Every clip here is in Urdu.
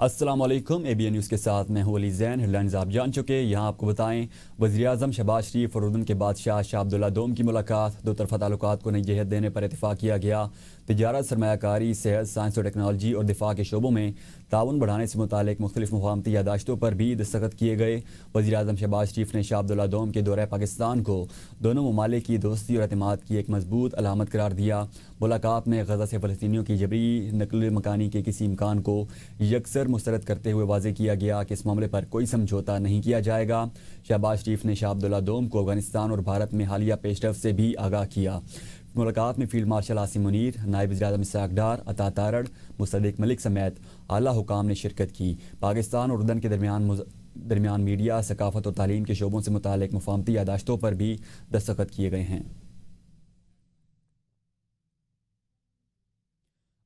السلام علیکم ABN نیوز کے ساتھ میں ہوں علی زین۔ ہیڈلائنز آپ جان چکے، یہاں آپ کو بتائیں۔ وزیراعظم شہباز شریف اور اردن کے بادشاہ شاہ عبداللہ دوم کی ملاقات، دو طرفہ تعلقات کو نئی جہت دینے پر اتفاق کیا گیا۔ تجارت، سرمایہ کاری، صحت، سائنس و ٹیکنالوجی اور دفاع کے شعبوں میں تعاون بڑھانے سے متعلق مختلف مفاہمتی یادداشتوں پر بھی دستخط کیے گئے۔ وزیراعظم شہباز شریف نے شاہ عبداللہ دوم کے دورہ پاکستان کو دونوں ممالک کی دوستی اور اعتماد کی ایک مضبوط علامت قرار دیا۔ ملاقات میں غزہ سے فلسطینیوں کی جبری نقل مکانی کے کسی امکان کو یکسر مسترد کرتے ہوئے واضح کیا گیا کہ اس معاملے پر کوئی سمجھوتہ نہیں کیا جائے گا۔ شہباز شریف نے شاہ عبداللہ دوم کو افغانستان اور بھارت میں حالیہ پیش رفت سے بھی آگاہ کیا۔ ملاقات میں فیلڈ مارشل عاصم منیر، نائب وزیر اعظم اسحاق ڈار، عطا تارڑ، مصدق ملک سمیت اعلیٰ حکام نے شرکت کی۔ پاکستان اور اردن کے درمیان میڈیا، ثقافت اور تعلیم کے شعبوں سے متعلق مفاہمتی یادداشتوں پر بھی دستخط کیے گئے ہیں۔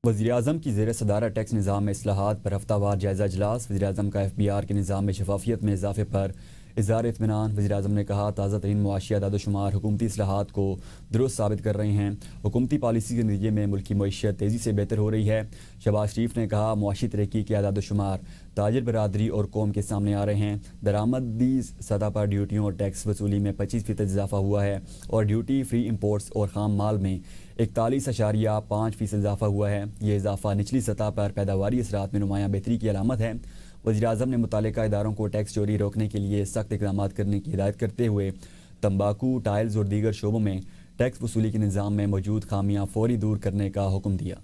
وزیراعظم کی زیر صدارت ٹیکس نظام میں اصلاحات پر ہفتہ وار جائزہ اجلاس۔ وزیراعظم کا FBR کے نظام میں شفافیت میں اضافے پر اظہار اطمینان۔ وزیراعظم نے کہا تازہ ترین معاشی اعداد و شمار حکومتی اصلاحات کو درست ثابت کر رہے ہیں۔ حکومتی پالیسی کے نتیجے میں ملکی معیشت تیزی سے بہتر ہو رہی ہے۔ شہباز شریف نے کہا معاشی ترقی کے اعداد و شمار تاجر برادری اور قوم کے سامنے آ رہے ہیں۔ درآمدی سطح پر ڈیوٹیوں اور ٹیکس وصولی میں 25% اضافہ ہوا ہے اور ڈیوٹی فری امپورٹس اور خام مال میں 41.5% اضافہ ہوا ہے۔ یہ اضافہ نچلی سطح پر پیداواری اثرات میں نمایاں بہتری کی علامت ہے۔ وزیراعظم نے متعلقہ اداروں کو ٹیکس چوری روکنے کے لیے سخت اقدامات کرنے کی ہدایت کرتے ہوئے تمباکو، ٹائلز اور دیگر شعبوں میں ٹیکس وصولی کے نظام میں موجود خامیاں فوری دور کرنے کا حکم دیا۔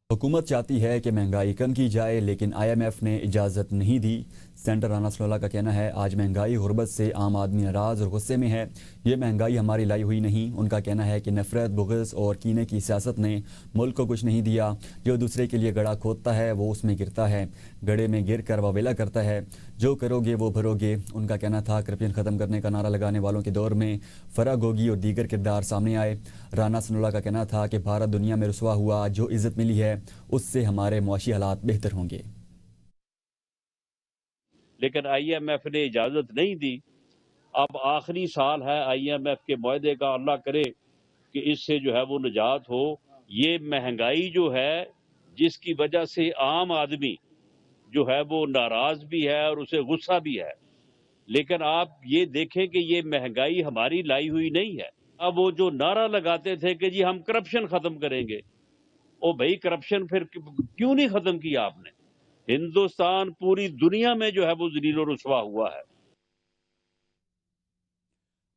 حکومت چاہتی ہے کہ مہنگائی کم کی جائے لیکن IMF نے اجازت نہیں دی۔ سینٹر رانا سلولا کا کہنا ہے آج مہنگائی غربت سے عام آدمی ناراض اور غصے میں ہے۔ یہ مہنگائی ہماری لائی ہوئی نہیں۔ ان کا کہنا ہے کہ نفرت، بغض اور کینے کی سیاست نے ملک کو کچھ نہیں دیا۔ جو دوسرے کے لیے گڑھا کھودتا ہے وہ اس میں گرتا ہے، گڑھے میں گر کر واویلا کرتا ہے۔ جو کرو گے وہ بھرو گے۔ ان کا کہنا تھا کرپشن ختم کرنے کا نعرہ لگانے والوں کے دور میں فرا گوگی اور دیگر کردار سامنے آئے۔ رانا سلولا کا کہنا تھا کہ بھارت دنیا میں رسوا ہوا، جو عزت ملی ہے اس سے ہمارے معاشی حالات بہتر ہوں گے۔ لیکن IMF نے اجازت نہیں دی۔ اب آخری سال ہے IMF کے معاہدے کا، اللہ کرے کہ اس سے جو ہے وہ نجات ہو۔ یہ مہنگائی جو ہے جس کی وجہ سے عام آدمی جو ہے وہ ناراض بھی ہے اور اسے غصہ بھی ہے، لیکن آپ یہ دیکھیں کہ یہ مہنگائی ہماری لائی ہوئی نہیں ہے۔ اب وہ جو نعرہ لگاتے تھے کہ جی ہم کرپشن ختم کریں گے، او بھائی کرپشن پھر کیوں نہیں ختم کیا آپ نے؟ ہندوستان پوری دنیا میں جو ہے وہ ذلیل و رسوا ہوا ہے۔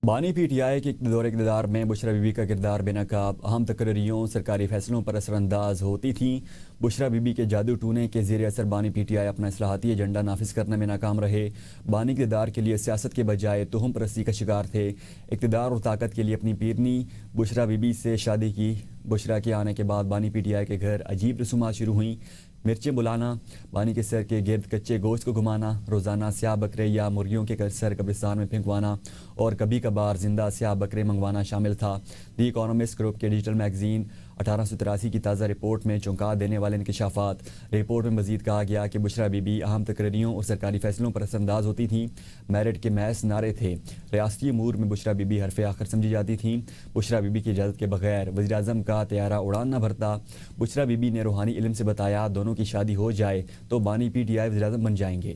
بانی PTI کے دور اقتدار میں بشرا بی بی کا کردار بے نقاب، اہم تقرریوں، سرکاری فیصلوں پر اثر انداز ہوتی تھیں۔ بشرا بی بی کے جادو ٹونے کے زیر اثر بانی PTI اپنا اصلاحاتی ایجنڈا نافذ کرنے میں ناکام رہے۔ بانی اقتدار کے لیے سیاست کے بجائے تہم پرستی کا شکار تھے۔ اقتدار اور طاقت کے لیے اپنی پیرنی بشرا بی بی سے شادی کی۔ بشرا کے آنے کے بعد بانی PTI کے گھر عجیب رسومات شروع ہوئیں۔ مرچیں بلانا، بانی کے سر کے گرد کچے گوشت کو گھمانا، روزانہ سیاہ بکرے یا مرغیوں کے سر قبرستان میں پھینکوانا اور کبھی کبھار زندہ سیاہ بکرے منگوانا شامل تھا۔ دی اکانومسٹ گروپ کے ڈیجیٹل میگزین 1883 کی تازہ رپورٹ میں چونکا دینے والے انکشافات۔ رپورٹ میں مزید کہا گیا کہ بشرا بی بی اہم تقرریوں اور سرکاری فیصلوں پر اثر انداز ہوتی تھیں۔ میرٹ کے محض نعرے تھے۔ ریاستی امور میں بشرا بی بی حرف آخر سمجھی جاتی تھیں۔ بشرا بی بی کی اجازت کے بغیر وزیراعظم کا طیارہ اڑان نہ بھرتا۔ بشرا بی بی نے روحانی علم سے بتایا دونوں کی شادی ہو جائے تو بانی PTI وزیراعظم بن جائیں گے۔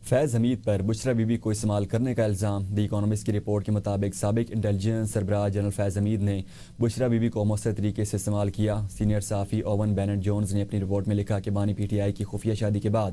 فیض حمید پر بشرا بی بی کو استعمال کرنے کا الزام۔ دی اکانومسٹ کی رپورٹ کے مطابق سابق انٹیلیجنس سربراہ جنرل فیض حمید نے بشرا بی بی کو مؤثر طریقے سے استعمال کیا۔ سینئر صحافی اوون بینٹ جونز نے اپنی رپورٹ میں لکھا کہ بانی PTI کی خفیہ شادی کے بعد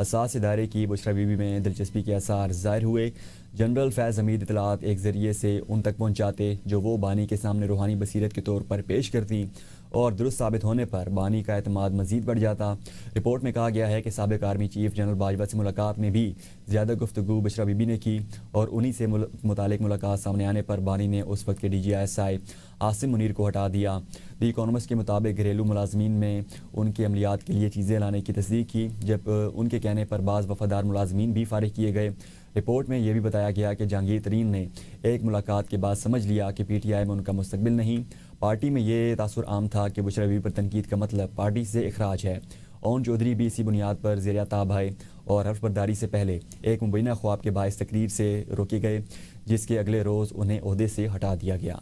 اساس ادارے کی بشرا بی بی میں دلچسپی کے آثار ظاہر ہوئے۔ جنرل فیض حمید اطلاعات ایک ذریعے سے ان تک پہنچاتے جو وہ بانی کے سامنے روحانی بصیرت کے طور پر پیش کرتی اور درست ثابت ہونے پر بانی کا اعتماد مزید بڑھ جاتا۔ رپورٹ میں کہا گیا ہے کہ سابق آرمی چیف جنرل باجوہ سے ملاقات میں بھی زیادہ گفتگو بشرا بی بی نے کی اور انہی سے متعلق ملاقات سامنے آنے پر بانی نے اس وقت کے DGI عاصم منیر کو ہٹا دیا۔ دی اکانومسٹ کے مطابق گھریلو ملازمین میں ان کے عملیات کے لیے چیزیں لانے کی تصدیق کی، جب ان کے کہنے پر بعض وفادار ملازمین بھی فارغ کیے گئے۔ رپورٹ میں یہ بھی بتایا گیا کہ جہانگیر ترین نے ایک ملاقات کے بعد سمجھ لیا کہ PTI میں ان کا مستقبل نہیں۔ پارٹی میں یہ تاثر عام تھا کہ بشرا بی بی پر تنقید کا مطلب پارٹی سے اخراج ہے۔ اون چودھری بھی اسی بنیاد پر زیر تاب آئے اور حلف برداری سے پہلے ایک مبینہ خواب کے باعث تقریر سے روکے گئے، جس کے اگلے روز انہیں عہدے سے ہٹا دیا گیا۔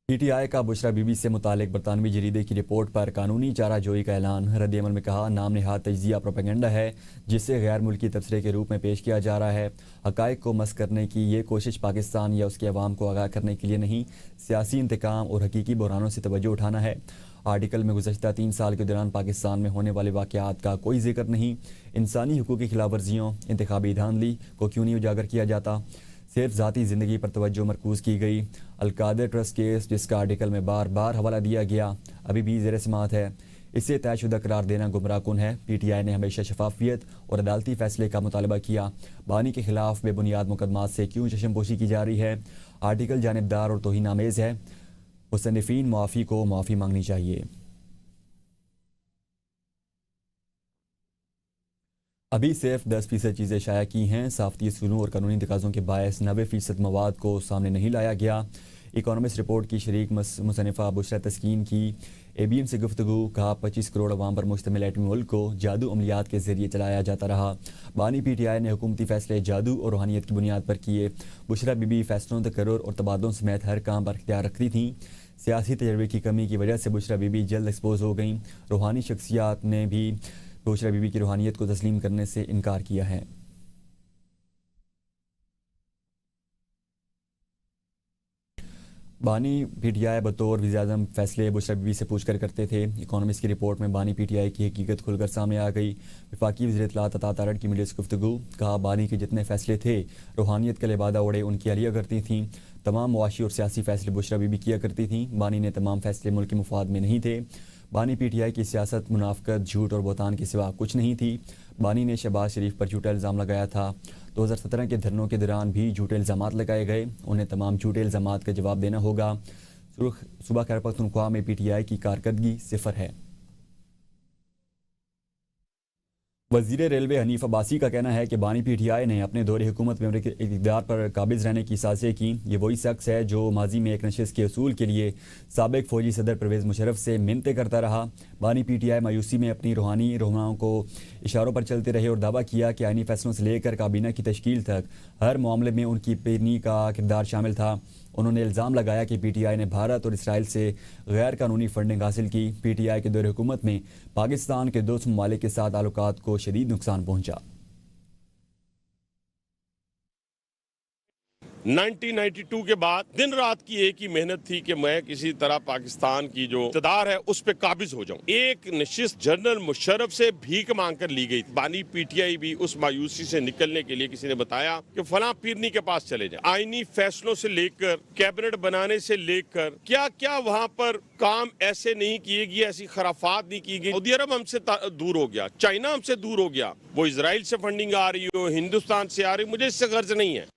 پی ٹی آئی کا بشرا بی بی سے متعلق برطانوی جریدے کی رپورٹ پر قانونی چارہ جوئی کا اعلان۔ رد عمل میں کہا، نام نہاد تجزیہ پروپیگنڈا ہے جسے غیر ملکی تبصرے کے روپ میں پیش کیا جا رہا ہے۔ حقائق کو مسخ کرنے کی یہ کوشش پاکستان یا اس کے عوام کو آگاہ کرنے کے لیے نہیں، سیاسی انتقام اور حقیقی بحرانوں سے توجہ اٹھانا ہے۔ آرٹیکل میں گزشتہ 3 سال کے دوران پاکستان میں ہونے والے واقعات کا کوئی ذکر نہیں۔ انسانی حقوق کی خلاف ورزیوں، انتخابی دھاندلی کو کیوں نہیں اجاگر کیا جاتا؟ صرف ذاتی زندگی پر توجہ مرکوز کی گئی۔ القادر ٹرسٹ کیس، جس کا آرٹیکل میں بار بار حوالہ دیا گیا، ابھی بھی زیر سماعت ہے۔ اسے طے شدہ قرار دینا گمراہ کن ہے۔ پی ٹی آئی نے ہمیشہ شفافیت اور عدالتی فیصلے کا مطالبہ کیا۔ بانی کے خلاف بے بنیاد مقدمات سے کیوں چشم پوشی کی جا رہی ہے؟ آرٹیکل جانبدار اور توہین آمیز ہے۔ مصنفین معافی کو معافی مانگنی چاہیے۔ ابھی صرف 10% چیزیں شائع کی ہیں۔ صحافتی اصولوں اور قانونی تقاضوں کے باعث 90% مواد کو سامنے نہیں لایا گیا۔ اکانومسٹ رپورٹ کی شریک مصنفہ بشرا تسکین کی اے بی ایم سے گفتگو، کہا 25 کروڑ عوام پر مشتمل ایٹمی ملک کو جادو عملیات کے ذریعے چلایا جاتا رہا۔ بانی پی ٹی آئی نے حکومتی فیصلے جادو اور روحانیت کی بنیاد پر کیے۔ بشرا بی بی فیصلوں، تقرر اور تبادلوں سمیت ہر کام پر اختیار رکھتی تھیں۔ سیاسی تجربے کی کمی کی وجہ سے بشرا بی بی جلد ایکسپوز ہو گئیں۔ روحانی شخصیات نے بھی بشرا بی بی کی روحانیت کو تسلیم کرنے سے انکار کیا ہے۔ بانی پی ٹی آئی بطور وزیر اعظم فیصلے بشرا بی بی سے پوچھ کر کرتے تھے۔ اکانومسٹ کی رپورٹ میں بانی پی ٹی آئی کی حقیقت کھل کر سامنے آ گئی۔ وفاقی وزیر اطلاعات عطا تارڑ کی میڈیا سے گفتگو، کہا بانی کے جتنے فیصلے تھے روحانیت کا لبادہ اوڑے ان کی اہلیہ کرتی تھیں۔ تمام معاشی اور سیاسی فیصلے بشرا بی بی کیا کرتی تھیں۔ بانی نے تمام فیصلے ملک کے مفاد میں نہیں تھے۔ بانی پی ٹی آئی کی سیاست منافقت، جھوٹ اور بہتان کے سوا کچھ نہیں تھی۔ بانی نے شہباز شریف پر جھوٹا الزام لگایا تھا۔ 2017 کے دھرنوں کے دوران بھی جھوٹے الزامات لگائے گئے۔ انہیں تمام جھوٹے الزامات کا جواب دینا ہوگا۔ صوبہ خیبر پختونخوا میں پی ٹی آئی کی کارکردگی صفر ہے۔ وزیر ریلوے حنیف عباسی کا کہنا ہے کہ بانی پی ٹی آئی نے اپنے دور حکومت میں امریکی اقتدار پر قابض رہنے کی سازشیں کی۔ یہ وہی شخص ہے جو ماضی میں ایک نشست کے حصول کے لیے سابق فوجی صدر پرویز مشرف سے منتیں کرتا رہا۔ بانی پی ٹی آئی مایوسی میں اپنی روحانی رہنماؤں کو اشاروں پر چلتے رہے اور دعویٰ کیا کہ آئینی فیصلوں سے لے کر کابینہ کی تشکیل تک ہر معاملے میں ان کی پیرنی کا کردار شامل تھا۔ انہوں نے الزام لگایا کہ پی ٹی آئی نے بھارت اور اسرائیل سے غیر قانونی فنڈنگ حاصل کی۔ پی ٹی آئی کے دور حکومت میں پاکستان کے دوست ممالک کے ساتھ تعلقات کو شدید نقصان پہنچا۔ 1992 کے بعد دن رات کی ایک ہی محنت تھی کہ میں کسی طرح پاکستان کی جو اقتدار ہے اس پہ قابض ہو جاؤں۔ ایک نشست جنرل مشرف سے بھیک مانگ کر لی گئی تھی۔ بانی پی ٹی آئی بھی اس مایوسی سے نکلنے کے لیے کسی نے بتایا کہ فلاں پیرنی کے پاس چلے جائیں۔ آئینی فیصلوں سے لے کر کیبنٹ بنانے سے لے کر کیا کیا وہاں پر کام ایسے نہیں کیے گئے، ایسی خرافات نہیں کی گئی۔ سعودی عرب ہم سے دور ہو گیا، چائنا ہم سے دور ہو گیا، وہ اسرائیل سے فنڈنگ آ رہی ہو، ہندوستان سے آ رہی، مجھے اس سے غرض نہیں ہے۔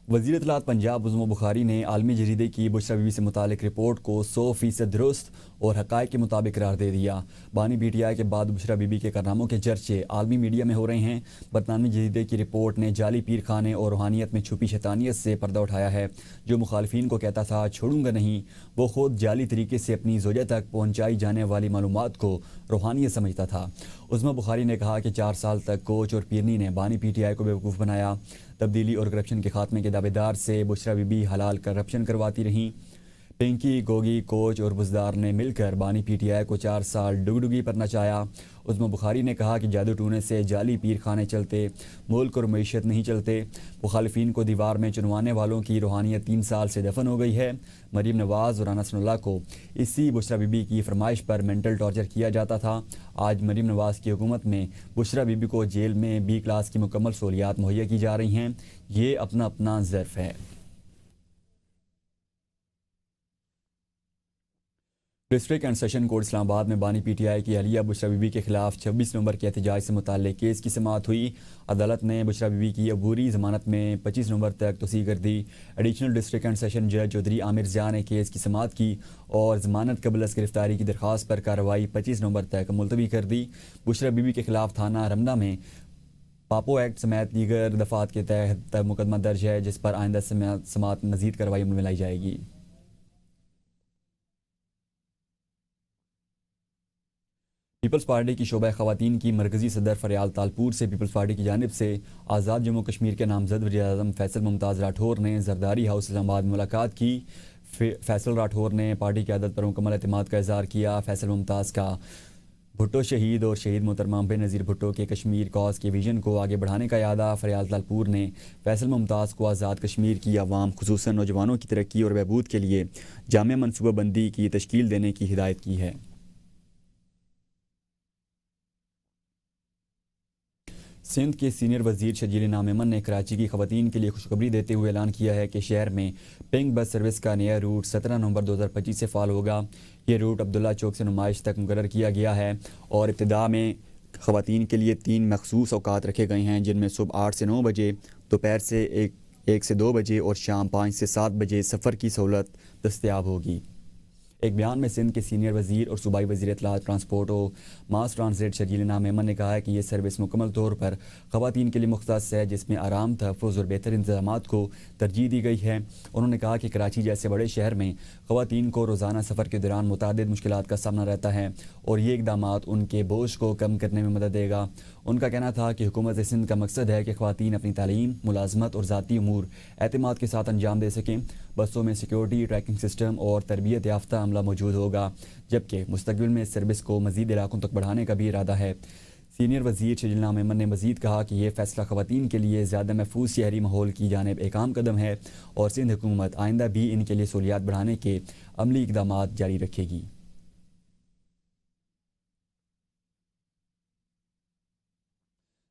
وزیر اطلاعات پنجاب عظم بخاری نے عالمی جریدے کی بشرا بی بی سے متعلق رپورٹ کو 100% درست اور حقائق کے مطابق قرار دے دیا۔ بانی پی ٹی آئی کے بعد بشرا بی بی کے کارناموں کے چرچے عالمی میڈیا میں ہو رہے ہیں۔ برطانوی جریدے کی رپورٹ نے جعلی پیر خانے اور روحانیت میں چھپی شیطانیت سے پردہ اٹھایا ہے۔ جو مخالفین کو کہتا تھا چھوڑوں گا نہیں، وہ خود جعلی طریقے سے اپنی زوجہ تک پہنچائی جانے والی معلومات کو روحانیت سمجھتا تھا۔ عظمہ بخاری نے کہا کہ 4 سال تک کوچ اور پیرنی نے بانی پی ٹی آئی کو بیوقوف بنایا۔ تبدیلی اور کرپشن کے خاتمے کے دعوے دار سے بشرا بی بی حلال کرپشن کرواتی رہیں۔ پنکی، گوگی، کوچ اور بزدار نے مل کر بانی پی ٹی آئی کو 4 سال ڈگڈگی پر نچایا۔ عظمہ بخاری نے کہا کہ جادو ٹونے سے جعلی پیر خانے چلتے، ملک اور معیشت نہیں چلتے۔ مخالفین کو دیوار میں چنوانے والوں کی روحانیت 3 سال سے دفن ہو گئی ہے۔ مریم نواز اور رانا ثناءاللہ کو اسی بشرا بی بی کی فرمائش پر مینٹل ٹارچر کیا جاتا تھا۔ آج مریم نواز کی حکومت میں بشرا بی بی کو جیل میں B کلاس کی مکمل سہولیات مہیا کی جا رہی ہیں۔ یہ اپنا اپنا ظرف ہے۔ ڈسٹرکٹ اینڈ سیشن کورٹ اسلام آباد میں بانی پی ٹی آئی کی اہلیہ بشرا بی بی کے خلاف 26 نومبر کے احتجاج سے متعلق کیس کی سماعت ہوئی۔ عدالت نے بشرا بی بی کی عبوری ضمانت میں 25 نومبر تک توسیع کر دی۔ ایڈیشنل ڈسٹرکٹ اینڈ سیشن جج چودھری عامر ضیاء نے کیس کی سماعت کی اور ضمانت قبل از گرفتاری کی درخواست پر کارروائی 25 نومبر تک ملتوی کر دی۔ بشرا بی بی کے خلاف تھانہ رمدہ میں پاپو ایکٹ سمیت دیگر دفعات کے تحت مقدمہ درج ہے، جس پر آئندہ سماعت مزید کارروائی عمل میں لائی جائے گی۔ پیپلز پارٹی کی شعبہ خواتین کی مرکزی صدر فریال تالپور سے پیپلز پارٹی کی جانب سے آزاد جموں کشمیر کے نامزد وزیر اعظم فیصل ممتاز راٹھور نے زرداری ہاؤس اسلام آباد میں ملاقات کی. فیصل راٹھور نے پارٹی قیادت پر مکمل اعتماد کا اظہار کیا. فیصل ممتاز کا بھٹو شہید اور شہید محترمہ بے نظیر بھٹو کے کشمیر کاز کے ویژن کو آگے بڑھانے کا اعادہ. فریال تالپور نے فیصل ممتاز کو آزاد کشمیر کی عوام خصوصاً نوجوانوں کی ترقی اور بہبود کے لیے جامع منصوبہ بندی کی تشکیل دینے کی ہدایت کی ہے. سندھ کے سینئر وزیر شرجیل انعام ایمن نے کراچی کی خواتین کے لیے خوشخبری دیتے ہوئے اعلان کیا ہے کہ شہر میں پنک بس سروس کا نیا روٹ 17 نومبر 2025 سے فعال ہوگا. یہ روٹ عبداللہ چوک سے نمائش تک مقرر کیا گیا ہے اور ابتدا میں خواتین کے لیے 3 مخصوص اوقات رکھے گئے ہیں، جن میں صبح 8 سے 9 بجے، دوپہر سے 1 سے 2 بجے اور شام 5 سے 7 بجے سفر کی سہولت دستیاب ہوگی. ایک بیان میں سندھ کے سینئر وزیر اور صوبائی وزیر اطلاعات ٹرانسپورٹ و ماس ٹرانزٹ شرجیل انعام ایمن نے کہا ہے کہ یہ سروس مکمل طور پر خواتین کے لیے مختص ہے، جس میں آرام، تحفظ اور بہتر انتظامات کو ترجیح دی گئی ہے. انہوں نے کہا کہ کراچی جیسے بڑے شہر میں خواتین کو روزانہ سفر کے دوران متعدد مشکلات کا سامنا رہتا ہے اور یہ اقدامات ان کے بوجھ کو کم کرنے میں مدد دے گا. ان کا کہنا تھا کہ حکومت سندھ کا مقصد ہے کہ خواتین اپنی تعلیم، ملازمت اور ذاتی امور اعتماد کے ساتھ انجام دے سکیں. بسوں میں سیکیورٹی، ٹریکنگ سسٹم اور تربیت یافتہ عملہ موجود ہوگا، جبکہ مستقبل میں اس سروس کو مزید علاقوں تک بڑھانے کا بھی ارادہ ہے. سینئر وزیر شرجیل انعام ایمن نے مزید کہا کہ یہ فیصلہ خواتین کے لیے زیادہ محفوظ شہری ماحول کی جانب ایک اہم قدم ہے اور سندھ حکومت آئندہ بھی ان کے لیے سہولیات بڑھانے کے عملی اقدامات جاری رکھے گی.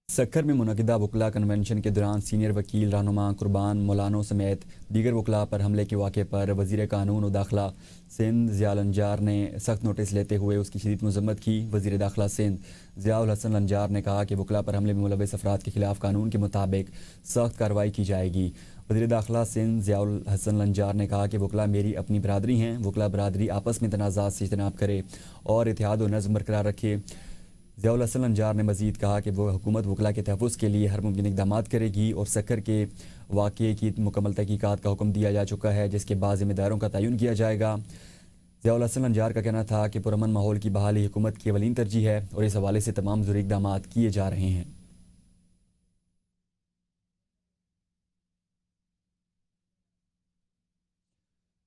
سکھر میں منعقدہ وکلاء کنونشن کے دوران سینئر وکیل رہنما قربان مولانو سمیت دیگر وکلاء پر حملے کے واقعے پر وزیر قانون و داخلہ سندھ ضیاء الانجار نے سخت نوٹس لیتے ہوئے اس کی شدید مذمت کی. وزیر داخلہ سندھ ضیاء الحسن الانجار نے کہا کہ وکلاء پر حملے میں ملوث افراد کے خلاف قانون کے مطابق سخت کارروائی کی جائے گی. وزیر داخلہ سندھ ضیاء الحسن الانجار نے کہا کہ وکلاء میری اپنی برادری ہیں. وکلاء برادری آپس میں تنازعات سے اجتناب کرے اور اتحاد و نظم برقرار رکھے. ضیاء الحسن الانجار نے مزید کہا کہ وہ حکومت وکلاء کے تحفظ کے لیے ہر ممکن اقدامات کرے گی اور سکھر کے واقعے کی مکمل تحقیقات کا حکم دیا جا چکا ہے، جس کے بعد ذمہ داروں کا تعین کیا جائے گا. ضیاء الحسن الانجار کا کہنا تھا کہ پرامن ماحول کی بحالی حکومت کی اولین ترجیح ہے اور اس حوالے سے تمام ضروری اقدامات کیے جا رہے ہیں.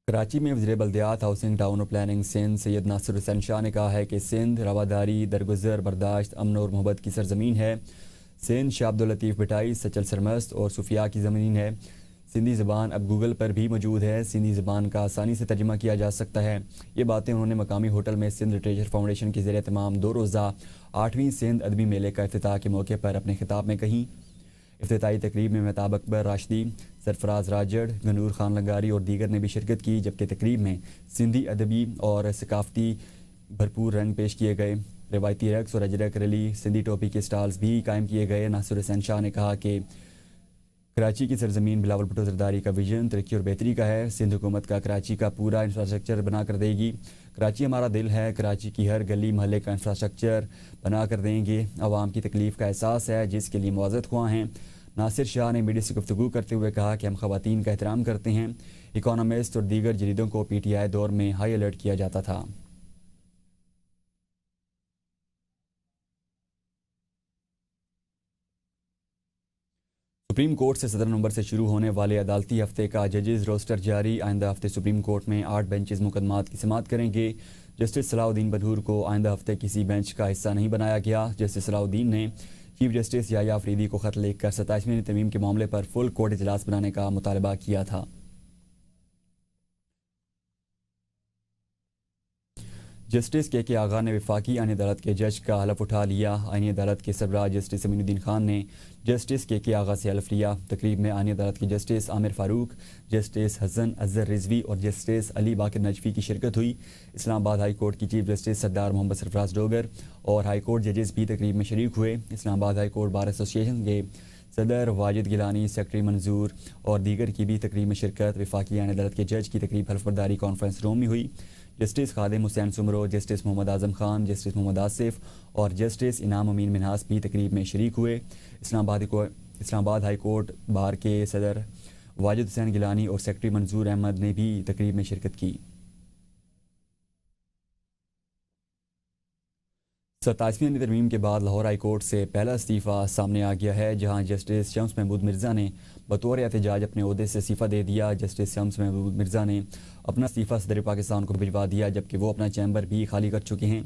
کراچی میں وزیر بلدیات، ہاؤسنگ، ٹاؤن اور پلاننگ سندھ سید ناصر حسین شاہ نے کہا ہے کہ سندھ رواداری، درگزر، برداشت، امن اور محبت کی سرزمین ہے. سندھ شاہ عبداللطیف بٹائی، سچل سرمست اور صوفیاء کی زمین ہے. سندھی زبان اب گوگل پر بھی موجود ہے. سندھی زبان کا آسانی سے ترجمہ کیا جا سکتا ہے. یہ باتیں انہوں نے مقامی ہوٹل میں سندھ لٹریچر فاؤنڈیشن کے زیر اہتمام 2 روزہ 8ویں سندھ ادبی میلے کا افتتاح کے موقع پر اپنے خطاب میں کہیں. افتتاحی تقریب میں مہتاب اکبر راشدی، سرفراز راجڑ، گنور خان لنگاری اور دیگر نے بھی شرکت کی، جبکہ تقریب میں سندھی ادبی اور ثقافتی بھرپور رنگ پیش کیے گئے. روایتی رقص اور اجرک ریلی، سندھی ٹوپی کے سٹالز بھی قائم کیے گئے. ناصر حسین شاہ نے کہا کہ کراچی کی سرزمین بلاول بھٹو زرداری کا ویژن ترقی اور بہتری کا ہے. سندھ حکومت کا کراچی کا پورا انفراسٹرکچر بنا کر دے گی. کراچی ہمارا دل ہے. کراچی کی ہر گلی محلے کا انفراسٹرکچر بنا کر دیں گے. عوام کی تکلیف کا احساس ہے جس کے لیے معذرت خواہ ہیں. ناصر شاہ نے میڈیا سے گفتگو کرتے ہوئے کہا کہ ہم خواتین کا احترام کرتے ہیں. اکانومسٹ اور دیگر جریدوں کو پی ٹی آئی دور میں ہائی الرٹ کیا جاتا تھا. سپریم کورٹ سے 17 نومبر سے شروع ہونے والے عدالتی ہفتے کا ججز روسٹر جاری. آئندہ ہفتے سپریم کورٹ میں 8 بینچز مقدمات کی سماعت کریں گے. جسٹس صلاح الدین بدھور کو آئندہ ہفتے کسی بینچ کا حصہ نہیں بنایا گیا. جسٹس صلاح الدین نے چیف جسٹس یحییٰ افریدی کو خط لکھ کر 27ویں ترمیم کے معاملے پر فل کورٹ اجلاس بنانے کا مطالبہ کیا تھا. جسٹس کے آغا نے وفاقی آئینی عدالت کے جج کا حلف اٹھا لیا. آئینی عدالت کے سربراہ جسٹس امین الدین خان نے جسٹس کے آغا سے حلف لیا. تقریب میں آئینی عدالت کے جسٹس عامر فاروق، جسٹس حسن اظہر رضوی اور جسٹس علی باقر نجفی کی شرکت ہوئی. اسلام آباد ہائی کورٹ کی چیف جسٹس سردار محمد سرفراز ڈوگر اور ہائی کورٹ ججز بھی تقریب میں شریک ہوئے. اسلام آباد ہائی کورٹ بار ایسوسی ایشن کے صدر واجد گیلانی، سیکرٹری منظور اور دیگر کی بھی تقریب میں شرکت. وفاقی آئینی عدالت کے جج کی تقریب حلف برداری کانفرنس روم میں ہوئی. Justice Khadim Hussain Soomro, justice Muhammad Azam Khan, justice محمد آصف اور جسٹس انعام امین منہاس بھی تقریب میں شریک ہوئے. اسلام آباد ہائی کورٹ بار کے صدر واجد حسین گیلانی اور سیکرٹری منظور احمد نے بھی تقریب میں شرکت کی. 27ویں ترمیم کے بعد لاہور ہائی کورٹ سے پہلا استعفیٰ سامنے آ گیا ہے، جہاں جسٹس شمس محمود مرزا نے بطور احتجاج اپنے عہدے سے استعفیٰ دے دیا۔ جسٹس شمس محمود مرزا نے اپنا استعفیٰ صدر پاکستان کو بھجوا دیا، جبکہ وہ اپنا چیمبر بھی خالی کر چکے ہیں۔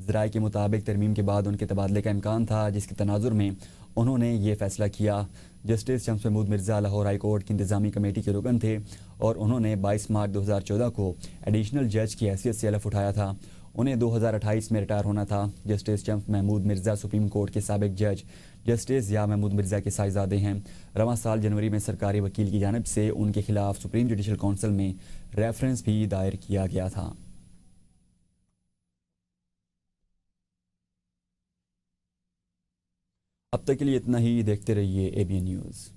ذرائع کے مطابق ترمیم کے بعد ان کے تبادلے کا امکان تھا، جس کے تناظر میں انہوں نے یہ فیصلہ کیا۔ جسٹس شمس محمود مرزا لاہور ہائی کورٹ کی انتظامی کمیٹی کے رکن تھے اور انہوں نے 22 مارچ 2014 کو ایڈیشنل جج کی حیثیت سے حلف اٹھایا تھا۔ انہیں 2028 میں ریٹائر ہونا تھا۔ جسٹس شمس محمود مرزا سپریم کورٹ کے سابق جج جسٹس ضیاء محمود مرزا کے صاحبزادے ہیں۔ رواں سال جنوری میں سرکاری وکیل کی جانب سے ان کے خلاف سپریم جوڈیشل کونسل میں ریفرنس بھی دائر کیا گیا تھا۔ اب تک کے لیے اتنا ہی، دیکھتے رہیے ABN نیوز۔